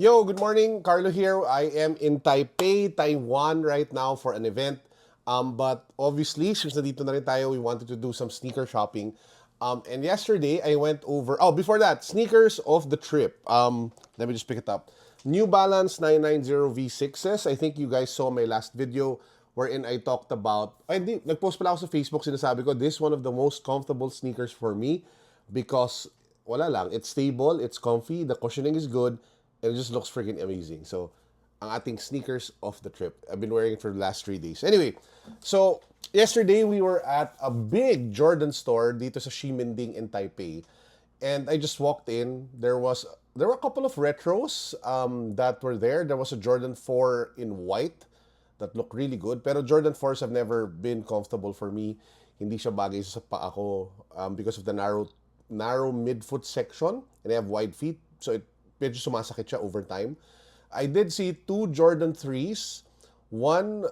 Yo, good morning. Carlo here. I am in Taipei, Taiwan right now for an event. But obviously, since nandito na rin tayo, we wanted to do some sneaker shopping. And yesterday, I went over... Oh, before that, sneakers of the trip. Let me just pick it up. New Balance 990 V6s. I think you guys saw my last video wherein I talked about... Nag-post pala ako sa Facebook, sinasabi ko, this is one of the most comfortable sneakers for me because, wala lang, it's stable, it's comfy, the cushioning is good, and it just looks freaking amazing. So, ang ating sneakers of the trip. I've been wearing it for the last 3 days. Anyway, so, yesterday we were at a big Jordan store dito sa Ximending in Taipei. And I just walked in. There were a couple of retros that were there. There was a Jordan 4 in white that looked really good. Pero Jordan 4s have never been comfortable for me. Hindi siya bagay sa paa ko because of the narrow midfoot section. And I have wide feet. So, medyo sumasakit siya over time. I did see 2 Jordan 3s. One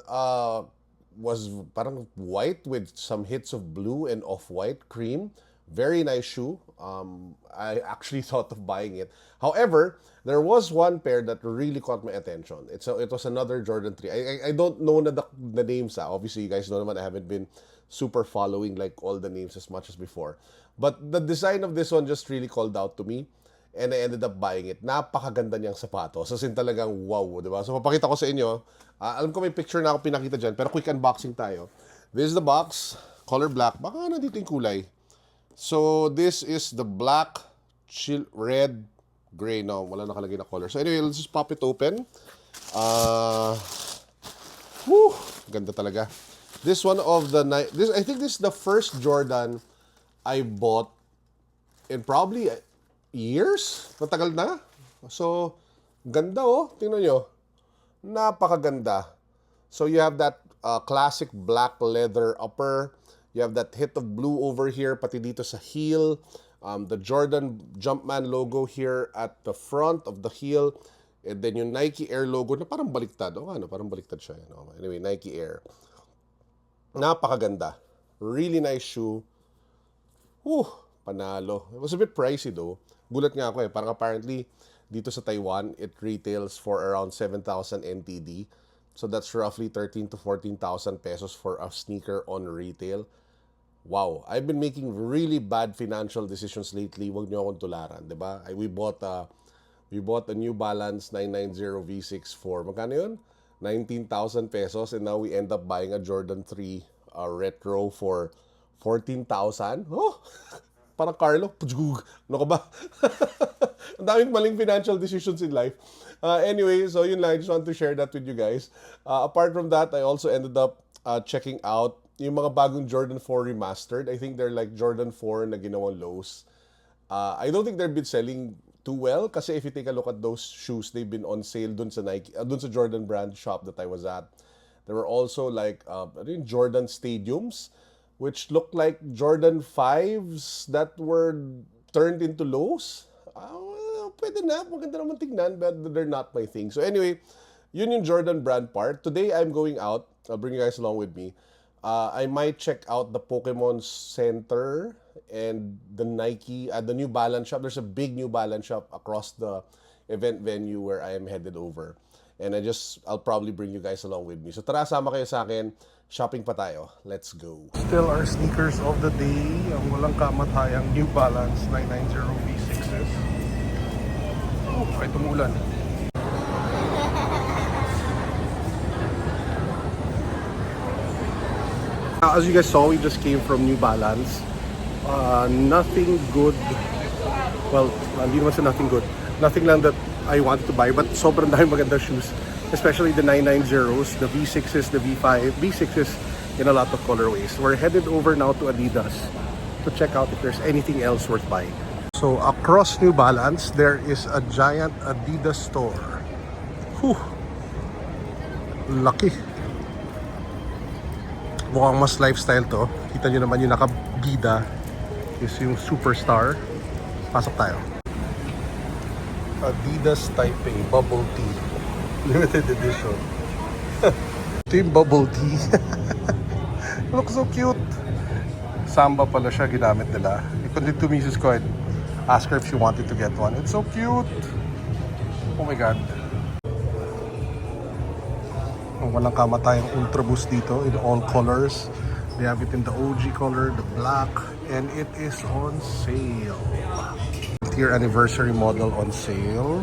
was parang white with some hits of blue and off-white cream. Very nice shoe. I actually thought of buying it. However, there was one pair that really caught my attention. It was another Jordan 3. I don't know the names. Obviously, you guys know naman I haven't been super following like all the names as much as before. But the design of this one just really called out to me. And I ended up buying it. Napakaganda niyang sapatos. As in talagang wow, di ba? So, papakita ko sa inyo. Alam ko may picture na ako pinakita dyan, pero quick unboxing tayo. This is the box. Color black. Baka nandito yung kulay. So, this is the black, red, gray. No, wala nakalagay na color. So, anyway, let's just pop it open. Ganda talaga. This one of the... I think this is the first Jordan I bought in probably... years? Matagal na. So, ganda oh. Tingnan nyo. Napakaganda. So, you have that classic black leather upper. You have that hit of blue over here, pati dito sa heel. The Jordan Jumpman logo here at the front of the heel. And then yung Nike Air logo na parang baliktad. Oh, ano? Parang baliktad siya. Anyway, Nike Air. Napakaganda. Really nice shoe. Panalo. It was a bit pricey though. Gulat nga ako parang apparently dito sa Taiwan, it retails for around 7,000 NTD. So that's roughly 13 to 14,000 pesos for a sneaker on retail. Wow, I've been making really bad financial decisions lately. Wag niyo akong tularan, 'di ba? We bought a New Balance 990 V6 for magkano 'yun? 19,000 pesos, and now we end up buying a Jordan 3 retro for 14,000. Oh! Parang Carlo, ano ka ba? Ang daming maling financial decisions in life. Anyway, so yun lang. I just want to share that with you guys. Apart from that, I also ended up checking out yung mga bagong Jordan 4 remastered. I think they're like Jordan 4 na ginawang lows. I don't think they've been selling too well kasi if you take a look at those shoes, they've been on sale dun sa Nike, dun sa Jordan brand shop that I was at. There were also like Jordan Stadiums, which looked like Jordan 5s that were turned into lows. Pwede na, maganda naman tignan, but they're not my thing. So anyway, yun yung Jordan brand part. Today, I'm going out. I'll bring you guys along with me. I might check out the Pokemon Center and the Nike, the New Balance shop. There's a big New Balance shop across the event venue where I am headed over. And I'll probably bring you guys along with me. So tara, sama kayo sa akin. Shopping pa tayo. Let's go. Still our sneakers of the day. Ang walang kamatayang New Balance 990 V6s. Ay tumulan. As you guys saw, we just came from New Balance. Nothing good. Well, hindi naman sa nothing good. Nothing lang that I wanted to buy, but sobrang dahil maganda shoes. Especially the 990s, the V6s, the V5, V6s in a lot of colorways. We're headed over now to Adidas to check out if there's anything else worth buying. So across New Balance, there is a giant Adidas store. Whew! Lucky. Mukhang mas lifestyle to. Kita nyo naman yung nakabida is yung Superstar. Pasok tayo. Adidas Taipei Bubble Tea. Limited edition. Ito yung bubble tea. Looks so cute. Samba pala siya ginamit nila. I could to Mrs. ko and ask her if she wanted to get one. It's so cute. Oh my God. Walang kamatayang Ultra Boost dito in all colors. They have it in the OG color, the black, and it is on sale. Year anniversary model on sale.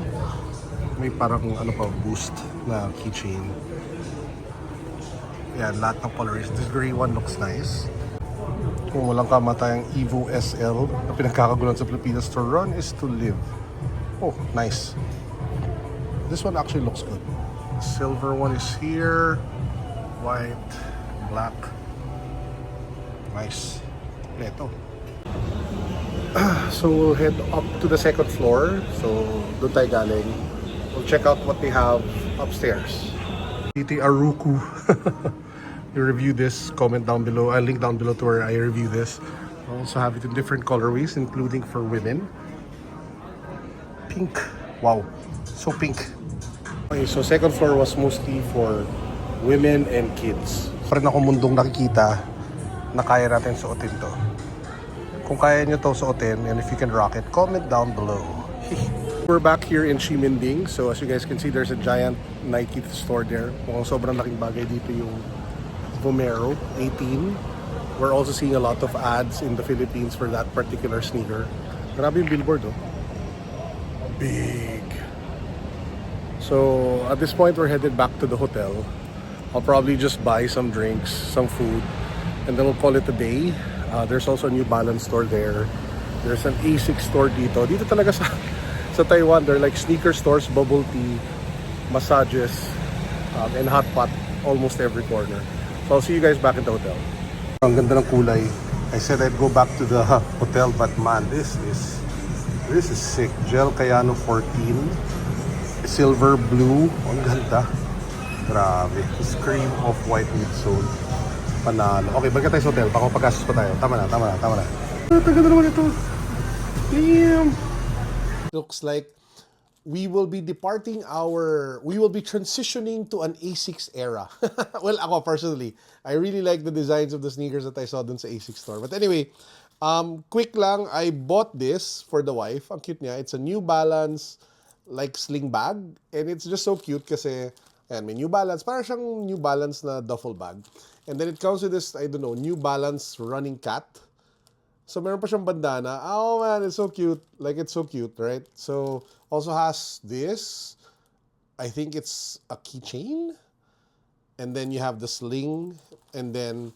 May parang ano pa, Boost na keychain. Yan, lahat ng colors. This gray one looks nice. Kung walang kamatayang Evo SL na pinagkakagulan sa Pilipinas, to run is to live. Oh, nice. This one actually looks good. Silver one is here. White, black. Nice. Leto. So we'll head up to the second floor. So doon tayo galing. We'll check out what they have upstairs. Dito Aruku. You review this, comment down below. I'll link down below to where I review this. I also have it in different colorways, including for women. Pink. Wow. So pink. Okay, so second floor was mostly for women and kids. Pa rin ako mundong nakikita na kaya natin suotin to. Kung kaya nyo to suotin, and if you can rock it, comment down below. We're back here in Ximending. So as you guys can see, there's a giant Nike store there. Mukhang sobrang laking bagay dito yung Vomero 18. We're also seeing a lot of ads in the Philippines for that particular sneaker. Grabe yung billboard, oh. Big. So at this point, we're headed back to the hotel. I'll probably just buy some drinks, some food, and then we'll call it a day. There's also a New Balance store there. There's an ASICS store dito. Dito talaga sa Taiwan, they're like sneaker stores, bubble tea, massages, and hot pot almost every corner. So I'll see you guys back in the hotel. Ang ganda ng kulay. I said I'd go back to the hotel, but man, this is sick. Gel Cayano 14. Silver blue. Ang ganda. Grabe. Scream of white midsole. Panalo. Okay, balik tayo sa hotel. Baka paggastos pa tayo. Tama na. Taga na naman ito. Damn. Looks like we will be transitioning to an ASICS era. Well, ako personally, I really like the designs of the sneakers that I saw dun sa ASICS store. But anyway, quick lang, I bought this for the wife. Ang cute niya. It's a New Balance like sling bag, and it's just so cute kasi ayan, may New Balance, parang siyang New Balance na duffel bag, and then it comes with this, I don't know, New Balance running cat. So meron pa siyang bandana. Oh man, it's so cute. Like, it's so cute, right? So also has this, I think it's a keychain, and then you have the sling, and then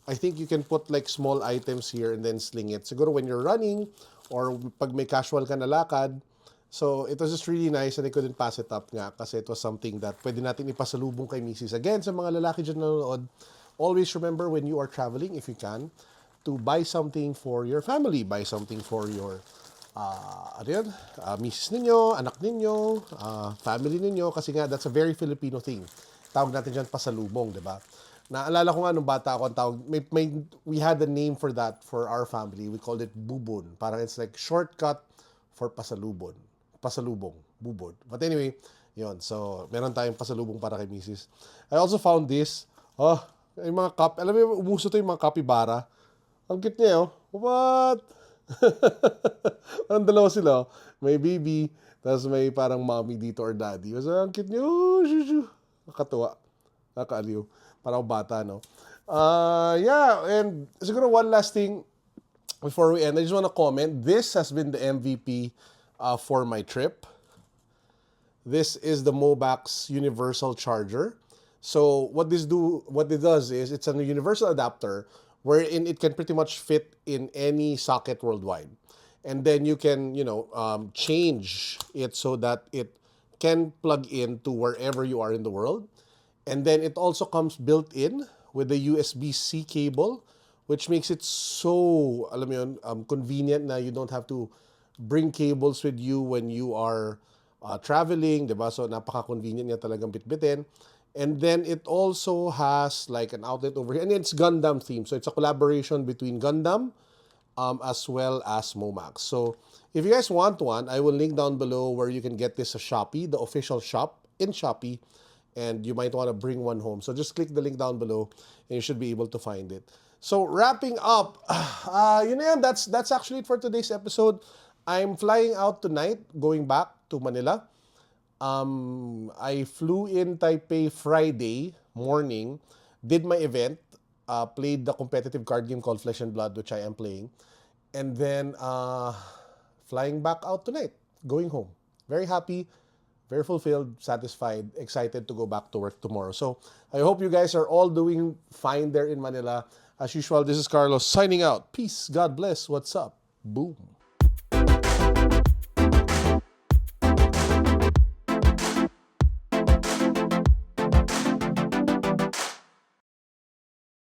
I think you can put like small items here and then sling it. Siguro when you're running or pag may casual ka na lakad. So, it was just really nice and I couldn't pass it up nga kasi it was something that pwede natin ipasalubong kay Mrs. Again, sa mga lalaki dyan nanonood, always remember when you are traveling, if you can, to buy something for your family, buy something for your Mrs. ninyo, anak ninyo, family ninyo, kasi nga, that's a very Filipino thing. Tawag natin dyan pasalubong, di ba? Naalala ko nga nung bata ako, ang tawag, we had a name for that for our family. We called it bubon. Parang it's like shortcut for pasalubong, bubod. But anyway, yun. So, meron tayong pasalubong para kay Mrs. I also found this. Oh, yung mga cup. Alam mo, umuso to yung mga capybara. Ang cute niya, oh. What? Ang dalawa sila, oh. May baby, tapos may parang mommy dito or daddy. So, ang cute niya. Oh, shushu. Nakatuwa. Nakaaliw. Parang bata, no? Yeah, and siguro one last thing before we end. I just want to comment. This has been the MVP for my trip. This is the Mobax universal charger. So what it does is it's a universal adapter wherein it can pretty much fit in any socket worldwide. And then you can, change it so that it can plug in to wherever you are in the world. And then it also comes built in with the USB-C cable, which makes it so, alam mo yun, convenient na you don't have to bring cables with you when you are traveling, diba? So napaka-convenient niya talagang bitbitin. And then it also has like an outlet over here, and it's Gundam themed. So it's a collaboration between Gundam as well as Momax. So if you guys want one, I will link down below where you can get this at Shopee, the official shop in Shopee, and you might want to bring one home. So just click the link down below and you should be able to find it. So wrapping up, that's actually it for today's episode. I'm flying out tonight, going back to Manila. I flew in Taipei Friday morning, did my event, played the competitive card game called Flesh and Blood, which I am playing, and then flying back out tonight, going home. Very happy, very fulfilled, satisfied, excited to go back to work tomorrow. So I hope you guys are all doing fine there in Manila. As usual, this is Carlos signing out. Peace, God bless, what's up? Boom.